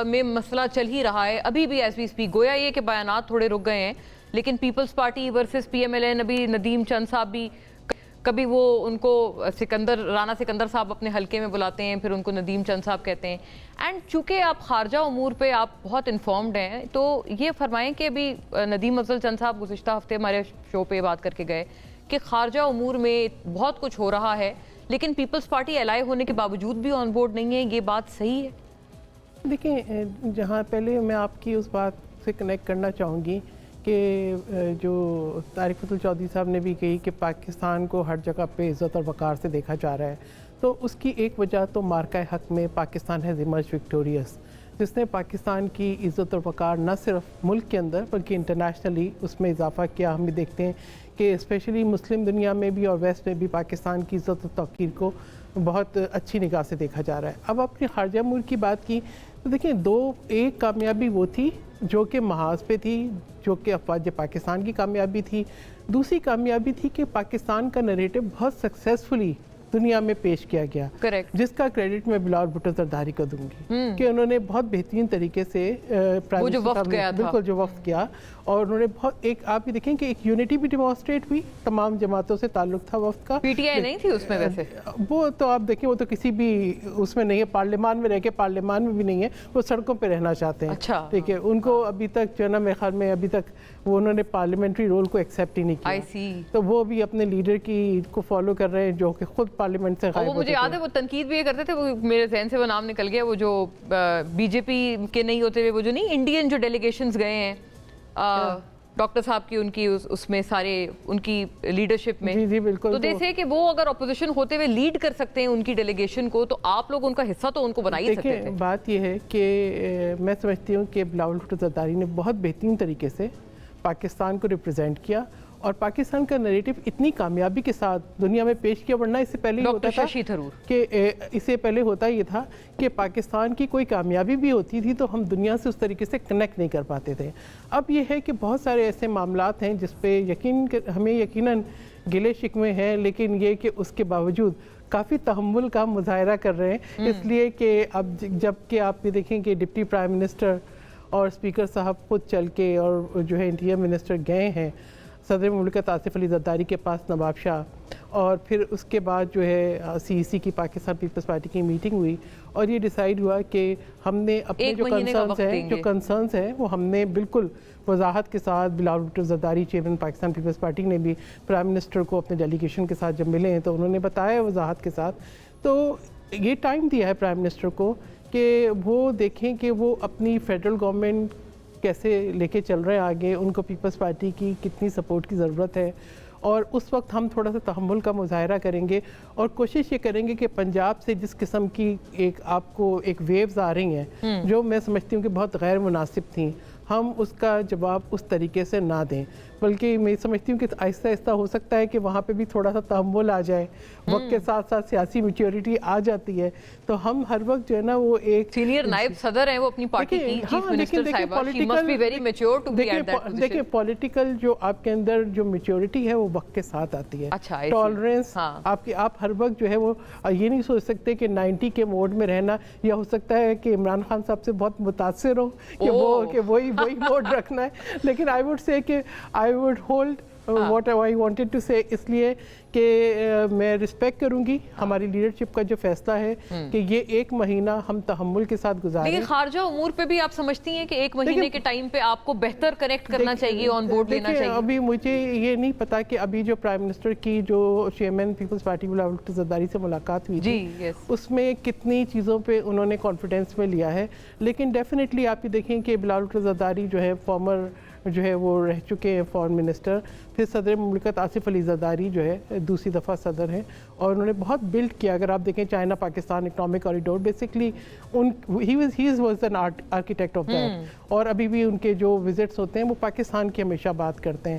میں مسئلہ چل ہی رہا ہے ابھی بھی ایز وی اسپیک. گویا یہ کہ بیانات تھوڑے رک گئے ہیں لیکن پیپلز پارٹی ورسز پی ایم ایل این, ابھی ندیم چند صاحب بھی کبھی وہ ان کو رانا سکندر صاحب اپنے حلقے میں بلاتے ہیں, پھر ان کو ندیم چند صاحب کہتے ہیں. اینڈ چونکہ آپ خارجہ امور پہ آپ بہت انفارمڈ ہیں تو یہ فرمائیں کہ ابھی ندیم افضل چند صاحب گزشتہ ہفتے ہمارے شو پہ بات کر کے گئے کہ خارجہ امور میں بہت کچھ ہو رہا ہے لیکن پیپلز پارٹی الائے ہونے کے باوجود بھی آن بورڈ نہیں ہے, یہ بات صحیح ہے؟ دیکھیں, جہاں پہلے میں آپ کی اس بات سے کنیکٹ کرنا چاہوں گی کہ جو طارق فضل چودھری صاحب نے بھی کہی کہ پاکستان کو ہر جگہ پہ عزت اور وقار سے دیکھا جا رہا ہے, تو اس کی ایک وجہ تو مارکہ حق میں پاکستان ہیز ایمرجڈ وکٹوریس, جس نے پاکستان کی عزت اور وقار نہ صرف ملک کے اندر بلکہ انٹرنیشنلی اس میں اضافہ کیا. ہم بھی دیکھتے ہیں کہ اسپیشلی مسلم دنیا میں بھی اور ویسٹ میں بھی پاکستان کی عزت و توقیر کو بہت اچھی نگاہ سے دیکھا جا رہا ہے. اب اپنی خارجہ امور کی بات کی تو دیکھیں, ایک کامیابی وہ تھی جو کہ محاذ پہ تھی, جو کہ افواج پاکستان کی کامیابی تھی. دوسری کامیابی تھی کہ پاکستان کا نریٹو بہت سکسیسفلی دنیا میں پیش کیا گیا, جس کا کریڈٹ میں بلاول بھٹو زرداری کو دوں گی کہ انہوں نے بہت بہترین طریقے سے بالکل جو وفد کیا, اور انہوں نے بہت ایک آپ بھی دیکھیں کہ ایک یونٹی بھی ڈیمانسٹریٹ ہوئی, تمام جماعتوں سے تعلق تھا وفد کا. پی ٹی آئی نہیں تھی اس میں ویسے, وہ تو آپ دیکھیں وہ تو کسی بھی اس میں نہیں ہے, پارلیمان میں رہ کے پارلیمان میں بھی نہیں ہے, وہ سڑکوں پہ رہنا چاہتے ہیں. ٹھیک ہے, ان کو ابھی تک جو ہے نا میرے خیال میں ابھی تک وہ انہوں نے پارلیمنٹری رول کو ایکسیپٹ ہی نہیں کیا, تو وہ بھی اپنے لیڈر کی کو فالو کر رہے ہیں جو کہ خود پارلیمنٹ سے غائب ہوتے. وہ مجھے یاد ہے وہ تنقید بھی یہ کرتے تھے, وہ میرے ذہن سے وہ نام نکل گیا, وہ جو بی جے پی کے نہیں ہوتے ہوئے وہ جو نہیں انڈین جو ڈیلیگیشنز گئے ہیں ڈاکٹر صاحب کی, ان کی اس میں سارے ان کی لیڈرشپ میں, جی بالکل, تو جیسے کہ وہ اگر اپوزیشن ہوتے ہوئے لیڈ کر سکتے ہیں ان کی ڈیلیگیشن کو, تو آپ لوگ ان کا حصہ تو ان کو بنا ہی سکتے تھے. بات یہ ہے کہ میں سمجھتی ہوں کہ بلاول بھٹو زرداری نے بہت بہترین طریقے سے پاکستان کو ریپرزینٹ کیا اور پاکستان کا نریٹو اتنی کامیابی کے ساتھ دنیا میں پیش کیا, ورنہ اس سے پہلے ہوتا تھا کہ اس سے پہلے ہوتا یہ تھا کہ پاکستان کی کوئی کامیابی بھی ہوتی تھی تو ہم دنیا سے اس طریقے سے کنیکٹ نہیں کر پاتے تھے. اب یہ ہے کہ بہت سارے ایسے معاملات ہیں جس پہ ہمیں یقیناً گلے شکوے ہیں, لیکن یہ کہ اس کے باوجود کافی تحمل کا مظاہرہ کر رہے ہیں, اس لیے کہ اب جب کہ آپ بھی دیکھیں کہ ڈپٹی پرائم منسٹر اور اسپیکر صاحب خود چل کے اور جو ہے انٹیریئر منسٹر گئے ہیں صدر مملکت آصف علی زرداری کے پاس نواب شاہ, اور پھر اس کے بعد جو ہے سی ای سی کی پاکستان پیپلز پارٹی کی میٹنگ ہوئی اور یہ ڈیسائیڈ ہوا کہ ہم نے اپنے جو کنسرنز ہیں وہ ہم نے بالکل وضاحت کے ساتھ, بلاول بھٹو زرداری چیئرمین پاکستان پیپلز پارٹی نے بھی پرائم منسٹر کو اپنے ڈیلیگیشن کے ساتھ جب ملے ہیں تو انہوں نے بتایا وضاحت کے ساتھ, تو یہ ٹائم دیا ہے پرائم منسٹر کو کہ وہ دیکھیں کہ وہ اپنی فیڈرل گورنمنٹ کیسے لے کے چل رہے ہیں آگے, ان کو پیپلز پارٹی کی کتنی سپورٹ کی ضرورت ہے, اور اس وقت ہم تھوڑا سا تحمل کا مظاہرہ کریں گے اور کوشش یہ کریں گے کہ پنجاب سے جس قسم کی آپ کو ایک ویوز آ رہی ہیں جو میں سمجھتی ہوں کہ بہت غیر مناسب تھیں, ہم اس کا جواب اس طریقے سے نہ دیں, بلکہ میں سمجھتی ہوں کہ آہستہ آہستہ ہو سکتا ہے کہ وہاں پہ بھی تھوڑا سا تحمل آ جائے, وقت کے ساتھ ساتھ سیاسی میچورٹی آ جاتی ہے, تو ہم ہر وقت جو ہے نا وہ ایک سینئر نائب صدر ہیں وہ اپنی پارٹی کی چیف منسٹر صاحبہ, she must be very mature to be at that position. دیکھیں پولیٹیکل جو آپ کے اندر جو میچورٹی ہے وہ وقت کے ساتھ آتی ہے, ٹالرنس آپ ہر وقت جو ہے وہ یہ نہیں سوچ سکتے کہ 90 کے موڈ میں رہنا, یا ہو سکتا ہے کہ عمران خان صاحب سے بہت متاثر ہو کہ وہی موڈ رکھنا ہے, لیکن I would say کہ I would hold what I wanted to say, اس لیے کہ میں رسپیکٹ کروں گی ہماری لیڈرشپ کا جو فیصلہ ہے کہ یہ ایک مہینہ ہم تحمل کے ساتھ گزاریں. لیکن خارجہ امور پہ بھی آپ سمجھتی ہیں کہ ایک مہینے کے ٹائم پہ آپ کو بہتر کنیکٹ کرنا چاہیے, آن بورڈ لینا چاہیے؟ ابھی مجھے یہ نہیں پتا کہ ابھی جو پرائم منسٹر کی جو چیئرمین پیپلز پارٹی بلاول بھٹو زرداری سے ملاقات ہوئی تھی اس میں کتنی چیزوں پہ انہوں نے کانفیڈنس میں لیا ہے, لیکن ڈیفینیٹلی آپ یہ دیکھیں کہ بلاول بھٹو زرداری جو ہے فارمر جو ہے وہ رہ چکے ہیں فارن منسٹر, پھر صدر مملکت آصف علی زرداری جو ہے دوسری دفعہ صدر ہیں, اور انہوں نے بہت بلڈ کیا. اگر آپ دیکھیں China Pakistan economic corridor, basically he was an architect of that, اور ابھی بھی ان کے جو وزٹس ہوتے ہیں وہ پاکستان کی ہمیشہ بات کرتے ہیں.